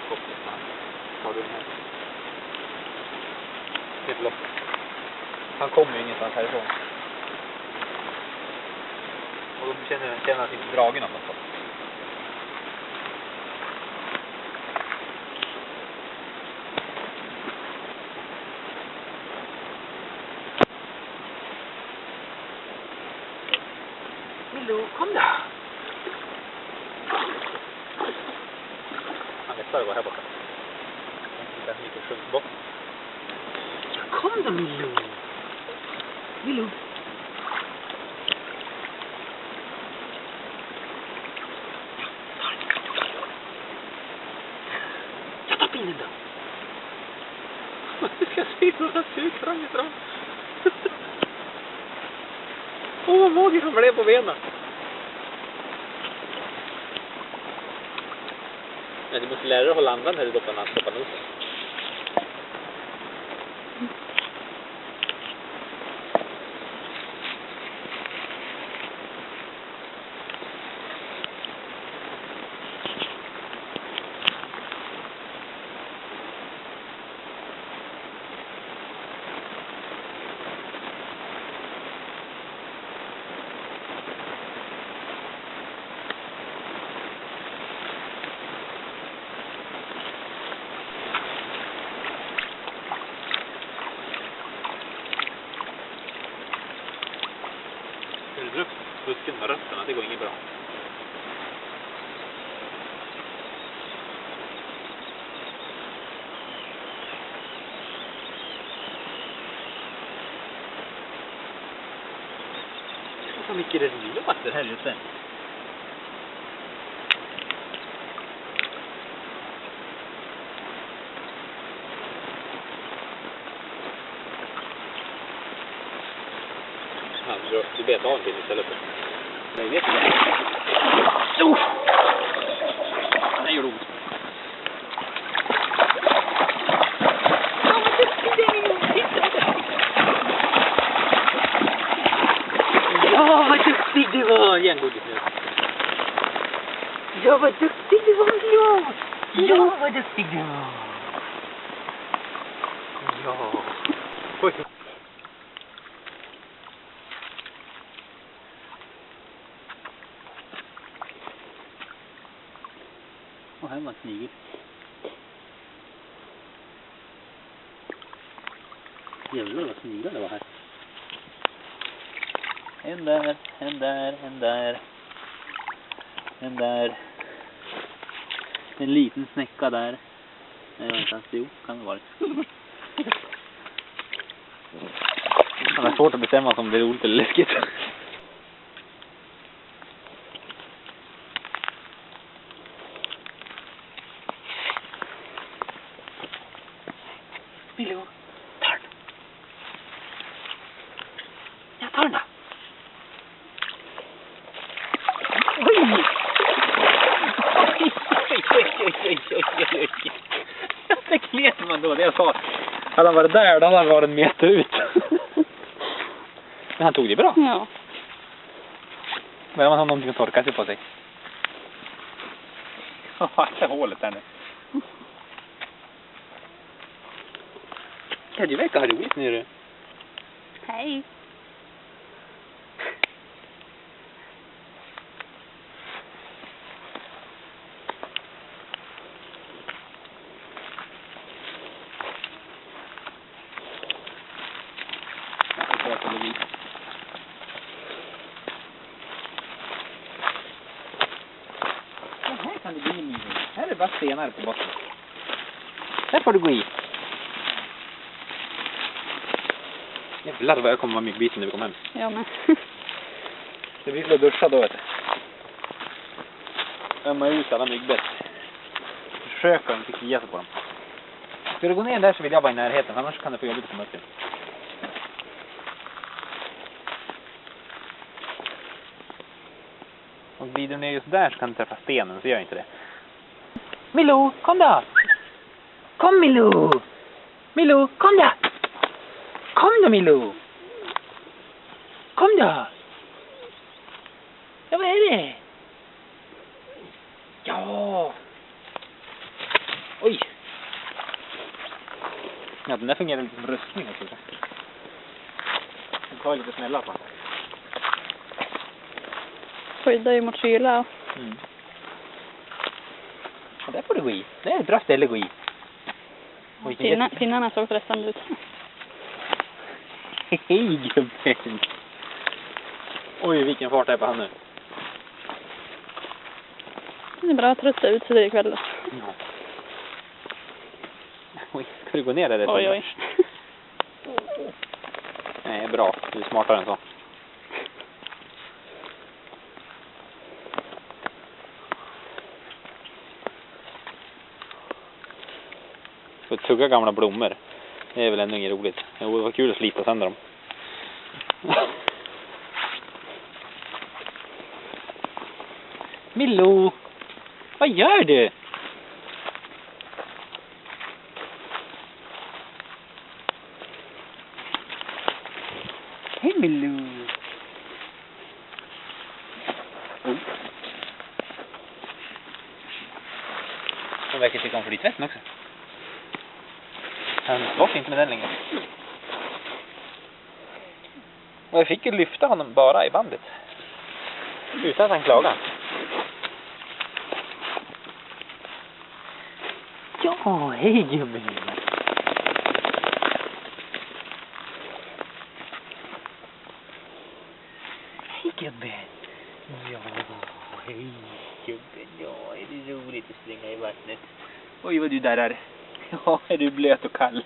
Jakob. Tar du med? Helt lopp. Han kommer ju ingenstans härifrån. Och då känner han sig inte dragen av något sånt. Milo, kom då! Han lättare gå här borta. Den lite sjukt bort. Kom då, Milo! Milo! Jag tar pinnen då! Jag ska se hur han ser ut framifrån. Åh, vad magiskt han blev på benen! Men du måste lära dig att hålla andan när du doppar nosen. Du drar upp busken med rötterna, det går inget bra. Så mycket det låter här ute. Du bet av en till istället för. Nej, vet du det? Så! Nej, gjorde ont. Ja, vad duktig du var! Järngodis nu. Ja, vad duktig du var, ja! Ja, vad duktig du var! Ja! Oj! Och här var snigel. Jävlar vad sniglar det var här. En där, en där, en där. En där. En liten snäcka där. Nej, vänta. Jo, kan det vara. Det är svårt att bestämma om det är roligt eller läskigt. Milo, tar den. Jag tar den då. Oj! Oj. Det klet man då, det jag sa. Hade han varit där, då hade han varit en meter ut. Men han tog det bra. Ja. Men man har någonting att torka sig på sig. Ja, det är hålet där nu. Ja, du verkar ha roligt nu du. Hej. Här kan det bli en minus. Här är det bara stenar på botten. Här får du gå i. Jävlar vad jag kommer vara myggbiten när vi kommer hem. Ja, men. Det blir för att duscha då, vet du. Ömma ut alla myggbett. Försöka inte kia sig på dem. Ska du gå ner där så vill jag vara i närheten. Annars kan det få jobbigt att komma upp till. Och blir du ner just där så kan du träffa stenen, så gör jag inte det. Milo, kom då! Kom Milo! Milo, kom då! Kom då Milo! Kom då! Ja, vad är det? Ja! Ja, den där fungerar lite som rustning också. Den tar lite smällar på. Skyddar ju mot kyla. Mm. Ja, där får du gå i. Det är ett bra ställe att gå i. Oj, Pinnarna såg stressande ut. Hej gubben! Oj, vilken fart är på han nu. Det är bra att trötta ut sig ikväll. Ja. Oj, ska du gå ner där? Oj, oj. Nej, bra. Du är smartare än så. För att tugga gamla blommor. Det är väl ändå inget roligt. Det var kul att slita sönder dem. Milou! Vad gör du? Hej Milou! Han verkar tycka om flytvästen också. Han slåss inte med den längre. Och jag fick ju lyfta honom bara i bandet. Utan att han klagade. Ja, hej gubben. Hej gubben. Ja, hej gubben. Ja, är det roligt att springa i vattnet? Oj, vad du darrar. Ja, är du blöt och kall?